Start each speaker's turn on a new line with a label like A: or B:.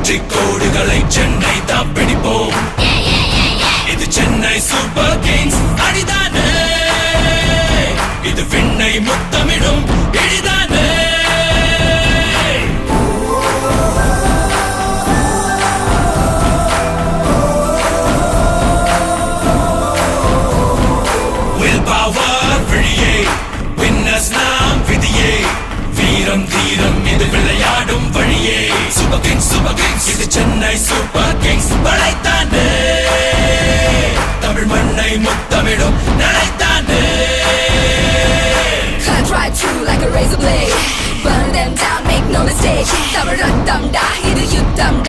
A: வெற்றி கோடுகளை சென்னை தான் பிடிப்போம். இது சென்னை சூப்பர் கிங்ஸ் அடிதானே, இது விண்ணை முத்தமிடும் இடிதானே. Will power விழியே, winners நாம் விதியே, வீரம் தீரம் இது விளையாடும் வழியே. சூப்பர் கிங்ஸ் இது சென்னை சூப்பர் கிங்ஸ் படைத்தானே, தமிழ் மண்ணை முத்தமிடும் நடைத்தானே.
B: Cut right through like a razor blade, burn them down, make no mistake. Tamil ரத்தம் டா, இது யுத்தம்.